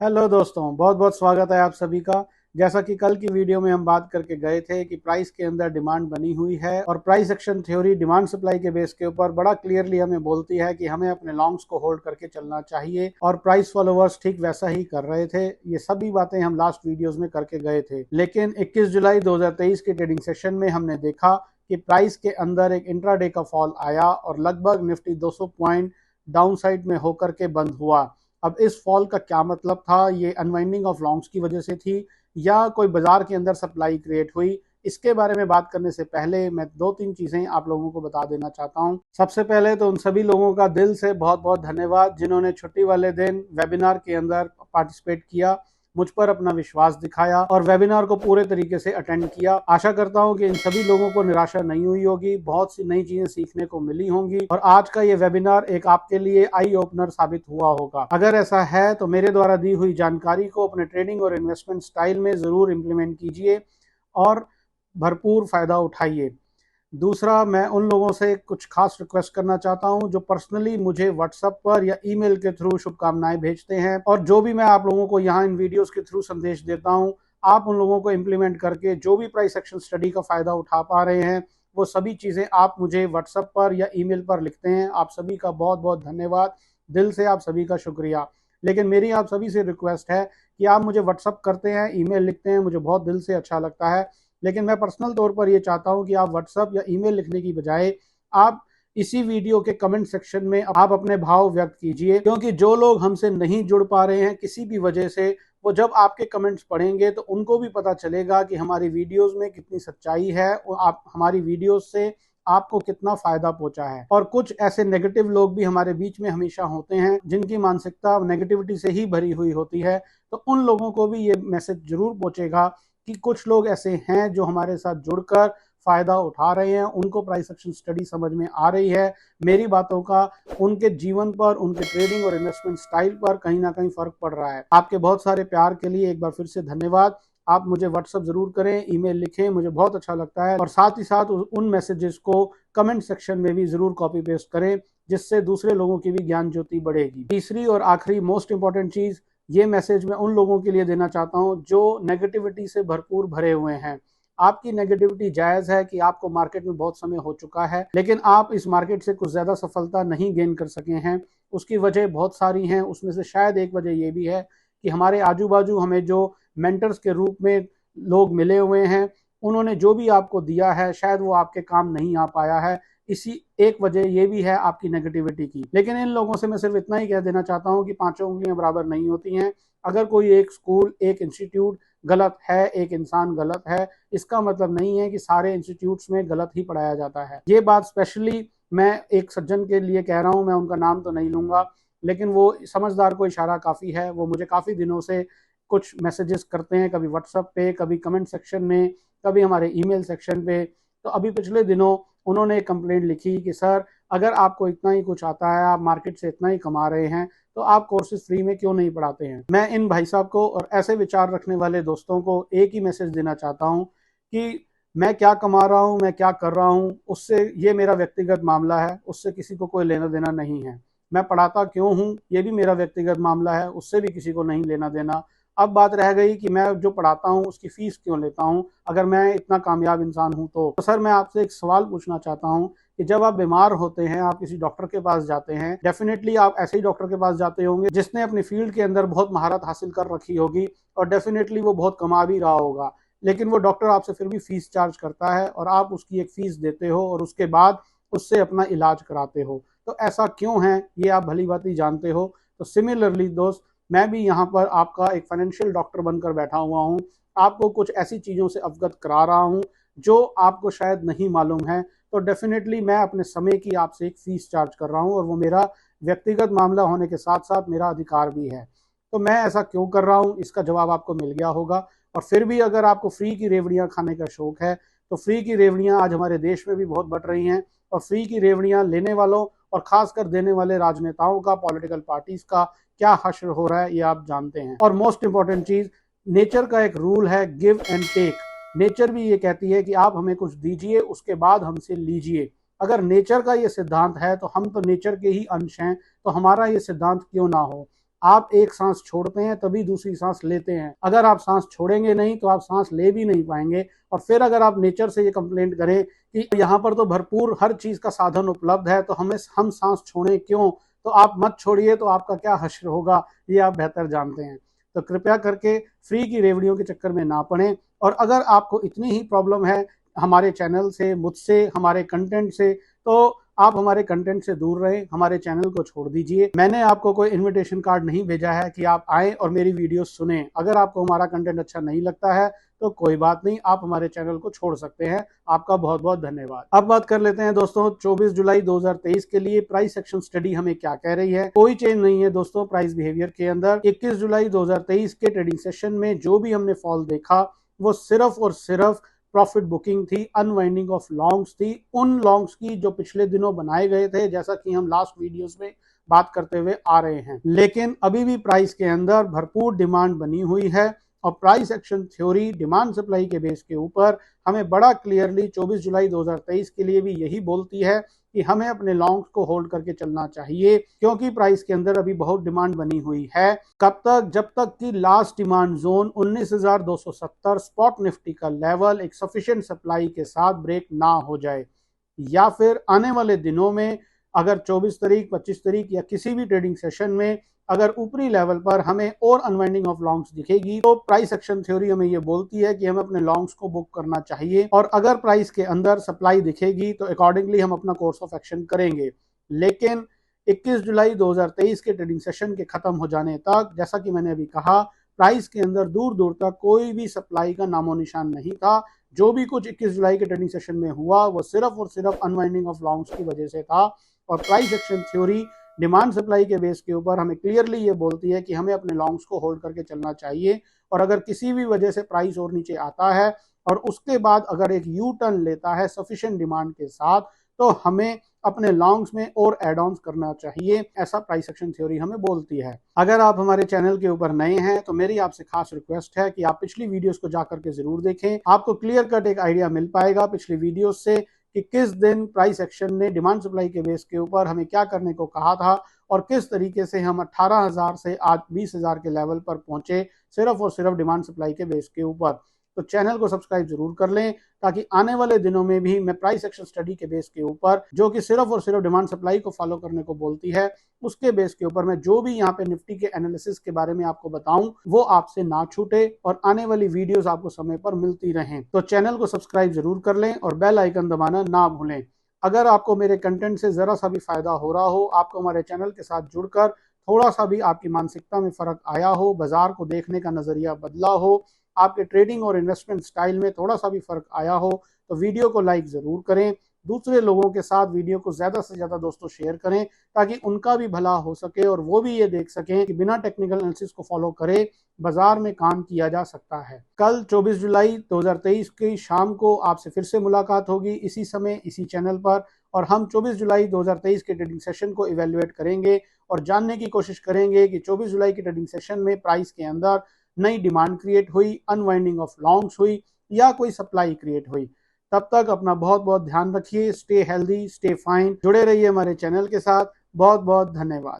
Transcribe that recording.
Hello दोस्तों, बहुत बहुत स्वागत है आप सभी का। जैसा कि कल की वीडियो में हम बात करके गए थे कि प्राइस के अंदर डिमांड बनी हुई है और price action theory demand supply के बेस के ऊपर बड़ा क्लियरली हमें बोलती है कि हमें अपने लॉन्ग्स को होल्ड करके चलना चाहिए और प्राइस फॉलोवर्स ठीक वैसा ही कर रहे थे। ये सभी बातें हम लास्ट वीडियोज में करके गए थे, लेकिन 21 जुलाई 2023 के ट्रेडिंग सेशन में हमने देखा कि प्राइस के अंदर एक इंट्राडे का फॉल आया और लगभग निफ्टी 200 पॉइंट डाउन साइड में होकर के बंद हुआ। अब इस फॉल का क्या मतलब था? ये अनवाइंडिंग ऑफ लॉन्ग्स की वजह से थी या कोई बाजार के अंदर सप्लाई क्रिएट हुई? इसके बारे में बात करने से पहले मैं दो तीन चीजें आप लोगों को बता देना चाहता हूं। सबसे पहले तो उन सभी लोगों का दिल से बहुत बहुत धन्यवाद जिन्होंने छुट्टी वाले दिन वेबिनार के अंदर पार्टिसिपेट किया, मुझ पर अपना विश्वास दिखाया और वेबिनार को पूरे तरीके से अटेंड किया। आशा करता हूं कि इन सभी लोगों को निराशा नहीं हुई होगी, बहुत सी नई चीजें सीखने को मिली होंगी और आज का ये वेबिनार एक आपके लिए आई ओपनर साबित हुआ होगा। अगर ऐसा है तो मेरे द्वारा दी हुई जानकारी को अपने ट्रेडिंग और इन्वेस्टमेंट स्टाइल में जरूर इम्प्लीमेंट कीजिए और भरपूर फायदा उठाइए। दूसरा, मैं उन लोगों से कुछ खास रिक्वेस्ट करना चाहता हूं जो पर्सनली मुझे व्हाट्सएप पर या ईमेल के थ्रू शुभकामनाएं भेजते हैं, और जो भी मैं आप लोगों को यहाँ इन वीडियोस के थ्रू संदेश देता हूं, आप उन लोगों को इम्प्लीमेंट करके जो भी प्राइस एक्शन स्टडी का फायदा उठा पा रहे हैं वो सभी चीज़ें आप मुझे व्हाट्सएप पर या ईमेल पर लिखते हैं। आप सभी का बहुत बहुत धन्यवाद, दिल से आप सभी का शुक्रिया। लेकिन मेरी आप सभी से रिक्वेस्ट है कि आप मुझे व्हाट्सएप करते हैं, ईमेल लिखते हैं, मुझे बहुत दिल से अच्छा लगता है, लेकिन मैं पर्सनल तौर पर ये चाहता हूं कि आप व्हाट्सएप या ईमेल लिखने की बजाय आप इसी वीडियो के कमेंट सेक्शन में आप अपने भाव व्यक्त कीजिए, क्योंकि जो लोग हमसे नहीं जुड़ पा रहे हैं किसी भी वजह से, वो जब आपके कमेंट्स पढ़ेंगे तो उनको भी पता चलेगा कि हमारी वीडियोस में कितनी सच्चाई है और आप हमारी वीडियोस से आपको कितना फायदा पहुंचा है। और कुछ ऐसे नेगेटिव लोग भी हमारे बीच में हमेशा होते हैं जिनकी मानसिकता नेगेटिविटी से ही भरी हुई होती है, तो उन लोगों को भी ये मैसेज जरूर पहुंचेगा कि कुछ लोग ऐसे हैं जो हमारे साथ जुड़कर फायदा उठा रहे हैं, उनको प्राइस एक्शन स्टडी समझ में आ रही है, मेरी बातों का उनके जीवन पर, उनके ट्रेडिंग और इन्वेस्टमेंट स्टाइल पर कहीं ना कहीं फर्क पड़ रहा है। आपके बहुत सारे प्यार के लिए एक बार फिर से धन्यवाद। आप मुझे व्हाट्सएप जरूर करें, ईमेल लिखें, मुझे बहुत अच्छा लगता है, और साथ ही साथ उन मैसेजेस को कमेंट सेक्शन में भी जरूर कॉपी पेस्ट करें, जिससे दूसरे लोगों की भी ज्ञान ज्योति बढ़ेगी। तीसरी और आखिरी मोस्ट इंपॉर्टेंट चीज, ये मैसेज मैं उन लोगों के लिए देना चाहता हूं जो नेगेटिविटी से भरपूर भरे हुए हैं। आपकी नेगेटिविटी जायज है कि आपको मार्केट में बहुत समय हो चुका है, लेकिन आप इस मार्केट से कुछ ज्यादा सफलता नहीं गेन कर सके हैं। उसकी वजह बहुत सारी हैं, उसमें से शायद एक वजह ये भी है कि हमारे आजू बाजू हमें जो मेंटर्स के रूप में लोग मिले हुए हैं, उन्होंने जो भी आपको दिया है शायद वो आपके काम नहीं आ पाया है। इसी एक वजह ये भी है आपकी नेगेटिविटी की। लेकिन इन लोगों से मैं सिर्फ इतना ही कह देना चाहता हूं कि पांचों उंगलियां बराबर नहीं होती हैं। अगर कोई एक स्कूल, एक इंस्टीट्यूट गलत है, एक इंसान गलत है, इसका मतलब नहीं है कि सारे इंस्टीट्यूट्स में गलत ही पढ़ाया जाता है। ये बात स्पेशली मैं एक सज्जन के लिए कह रहा हूं, मैं उनका नाम तो नहीं लूंगा, लेकिन वो समझदार को इशारा काफ़ी है। वो मुझे काफ़ी दिनों से कुछ मैसेजेस करते हैं, कभी व्हाट्सएप पे, कभी कमेंट सेक्शन में, कभी हमारे ईमेल सेक्शन पे। तो अभी पिछले दिनों उन्होंने एक कंप्लेंट लिखी कि सर, अगर आपको इतना ही कुछ आता है, आप मार्केट से इतना ही कमा रहे हैं, तो आप कोर्सेज फ्री में क्यों नहीं पढ़ाते हैं। मैं इन भाई साहब को और ऐसे विचार रखने वाले दोस्तों को एक ही मैसेज देना चाहता हूं कि मैं क्या कमा रहा हूं, मैं क्या कर रहा हूं, उससे ये मेरा व्यक्तिगत मामला है, उससे किसी को कोई लेना देना नहीं है। मैं पढ़ाता क्यों हूं, ये भी मेरा व्यक्तिगत मामला है, उससे भी किसी को नहीं लेना देना। अब बात रह गई कि मैं जो पढ़ाता हूँ उसकी फीस क्यों लेता हूँ, अगर मैं इतना कामयाब इंसान हूँ तो सर मैं आपसे एक सवाल पूछना चाहता हूँ कि जब आप बीमार होते हैं, आप किसी डॉक्टर के पास जाते हैं, डेफिनेटली आप ऐसे ही डॉक्टर के पास जाते होंगे जिसने अपनी फील्ड के अंदर बहुत महारत हासिल कर रखी होगी और डेफिनेटली वो बहुत कमा भी रहा होगा, लेकिन वो डॉक्टर आपसे फिर भी फीस चार्ज करता है और आप उसकी एक फीस देते हो और उसके बाद उससे अपना इलाज कराते हो। तो ऐसा क्यों है ये आप भली भांति जानते हो। तो सिमिलरली दोस्त, मैं भी यहाँ पर आपका एक फाइनेंशियल डॉक्टर बनकर बैठा हुआ हूँ, आपको कुछ ऐसी चीज़ों से अवगत करा रहा हूँ जो आपको शायद नहीं मालूम है। तो डेफिनेटली मैं अपने समय की आपसे एक फ़ीस चार्ज कर रहा हूँ और वो मेरा व्यक्तिगत मामला होने के साथ साथ मेरा अधिकार भी है। तो मैं ऐसा क्यों कर रहा हूँ, इसका जवाब आपको मिल गया होगा। और फिर भी अगर आपको फ्री की रेवड़ियाँ खाने का शौक है, तो फ्री की रेवड़ियाँ आज हमारे देश में भी बहुत बढ़ रही हैं, और फ्री की रेवड़ियाँ लेने वालों और खासकर देने वाले राजनेताओं का, पॉलिटिकल पार्टीज का क्या हश्र हो रहा है ये आप जानते हैं। और मोस्ट इंपॉर्टेंट चीज, नेचर का एक रूल है गिव एंड टेक। नेचर भी ये कहती है कि आप हमें कुछ दीजिए, उसके बाद हमसे लीजिए। अगर नेचर का ये सिद्धांत है तो हम तो नेचर के ही अंश हैं, तो हमारा ये सिद्धांत क्यों ना हो। आप एक सांस छोड़ते हैं तभी दूसरी सांस लेते हैं। अगर आप सांस छोड़ेंगे नहीं तो आप सांस ले भी नहीं पाएंगे। और फिर अगर आप नेचर से ये कंप्लेंट करें कि यहाँ पर तो भरपूर हर चीज का साधन उपलब्ध है तो हम सांस छोड़ें क्यों, तो आप मत छोड़िए, तो आपका क्या हश्र होगा ये आप बेहतर जानते हैं। तो कृपया करके फ्री की रेवड़ियों के चक्कर में ना पड़ें। और अगर आपको इतनी ही प्रॉब्लम है हमारे चैनल से, मुझसे, हमारे कंटेंट से, तो आप हमारे कंटेंट से दूर रहें, हमारे चैनल को छोड़ दीजिए। मैंने आपको कोई इनविटेशन कार्ड नहीं भेजा है कि आप आएं और मेरी वीडियो सुनें। अगर आपको हमारा कंटेंट अच्छा नहीं लगता है तो कोई बात नहीं, आप हमारे चैनल को छोड़ सकते हैं। आपका बहुत बहुत धन्यवाद। अब बात कर लेते हैं दोस्तों 24 जुलाई 2023 के लिए प्राइस एक्शन स्टडी हमें क्या कह रही है। कोई चेंज नहीं है दोस्तों प्राइस बिहेवियर के अंदर। 21 जुलाई 2023 के ट्रेडिंग सेशन में जो भी हमने फॉल देखा वो सिर्फ और सिर्फ प्रॉफिट बुकिंग थी, अनवाइंडिंग ऑफ लॉन्ग्स थी, उन लॉन्ग्स की जो पिछले दिनों बनाए गए थे, जैसा कि हम लास्ट वीडियोस में बात करते हुए आ रहे हैं। लेकिन अभी भी प्राइस के अंदर भरपूर डिमांड बनी हुई है और price action theory demand supply के बेस के ऊपर हमें बड़ा क्लियरली 24 जुलाई 2023 के लिए भी यही बोलती है कि हमें अपने लॉन्ग्स को होल्ड करके चलना चाहिए, क्योंकि प्राइस के अंदर अभी बहुत डिमांड बनी हुई है। कब तक? जब तक कि last demand zone 19,270 spot Nifty का लेवल एक सफिशिएंट सप्लाई के साथ ब्रेक ना हो जाए, या फिर आने वाले दिनों में अगर 24 तारीख, 25 तारीख या किसी भी ट्रेडिंग सेशन में अगर ऊपरी लेवल पर हमें और अनवाइंडिंग ऑफ लॉन्ग्स दिखेगी तो प्राइस एक्शन थ्योरी हमें ये बोलती है कि हमें अपने लॉन्ग्स को बुक करना चाहिए। और अगर प्राइस के अंदर सप्लाई दिखेगी तो अकॉर्डिंगली हम अपना कोर्स ऑफ एक्शन करेंगे। लेकिन 21 जुलाई 2023 के ट्रेडिंग सेशन के खत्म हो जाने तक, जैसा कि मैंने अभी कहा, प्राइस के अंदर दूर दूर तक कोई भी सप्लाई का नामो निशान नहीं था। जो भी कुछ 21 जुलाई के ट्रेडिंग सेशन में हुआ वो सिर्फ और सिर्फ अनवाइंडिंग ऑफ लॉन्ग्स की वजह से था। और price action theory demand supply के बेस के ऊपर हमें क्लियरली ये बोलती है कि हमें अपने लॉन्ग्स को होल्ड करके चलना चाहिए। और अगर किसी भी वजह से प्राइस और नीचे आता है और उसके बाद अगर एक यू टर्न लेता है सफिशिएंट डिमांड के साथ, तो हमें अपने लॉन्ग्स में और एड ऑन्स करना चाहिए, ऐसा प्राइस एक्शन थ्योरी हमें बोलती है। अगर आप हमारे चैनल के ऊपर नए हैं तो मेरी आपसे खास रिक्वेस्ट है कि आप पिछली वीडियोस को जाकर के जरूर देखें। आपको क्लियर कट एक आइडिया मिल पाएगा पिछली वीडियोस से कि किस दिन प्राइस एक्शन ने डिमांड सप्लाई के बेस के ऊपर हमें क्या करने को कहा था और किस तरीके से हम 18,000 से आज 20,000 के लेवल पर पहुंचे, सिर्फ और सिर्फ डिमांड सप्लाई के बेस के ऊपर। तो चैनल को सब्सक्राइब जरूर कर लें ताकि आने वाले दिनों में भी मैं प्राइस एक्शन स्टडी के बेस के ऊपर, जो कि सिर्फ और सिर्फ डिमांड सप्लाई को फॉलो करने को बोलती है, उसके बेस के ऊपर मैं जो भी यहाँ पे निफ्टी के एनालिसिस के बारे में आपको बताऊं वो आपसे ना छूटे और आने वाली वीडियोस आपको समय पर मिलती रहें। तो चैनल को सब्सक्राइब जरूर कर लें और बेल आइकन दबाना ना भूलें। अगर आपको मेरे कंटेंट से जरा सा भी फायदा हो रहा हो, आपको हमारे चैनल के साथ जुड़कर थोड़ा सा भी आपकी मानसिकता में फर्क आया हो, बाजार को देखने का नजरिया बदला हो, आपके ट्रेडिंग और इन्वेस्टमेंट स्टाइल में थोड़ा सा भी फर्क आया हो, तो वीडियो को लाइक जरूर करें। दूसरे लोगों के साथ वीडियो को ज्यादा से ज्यादा दोस्तों शेयर करें ताकि उनका भी भला हो सके और वो भी ये देख सकें कि बिना टेक्निकल एनालिसिस को फॉलो करे बाजार में काम किया जा सकता है। कल 24 जुलाई 2023 की शाम को आपसे फिर से मुलाकात होगी इसी समय इसी चैनल पर, और हम 24 जुलाई 2023 के ट्रेडिंग सेशन को इवेल्युएट करेंगे और जानने की कोशिश करेंगे कि 24 जुलाई के ट्रेडिंग सेशन में प्राइस के अंदर नई डिमांड क्रिएट हुई, अनवाइंडिंग ऑफ लॉन्ग्स हुई या कोई सप्लाई क्रिएट हुई। तब तक अपना बहुत बहुत ध्यान रखिए। स्टे हेल्दी, स्टे फाइन, जुड़े रहिए हमारे चैनल के साथ। बहुत बहुत धन्यवाद।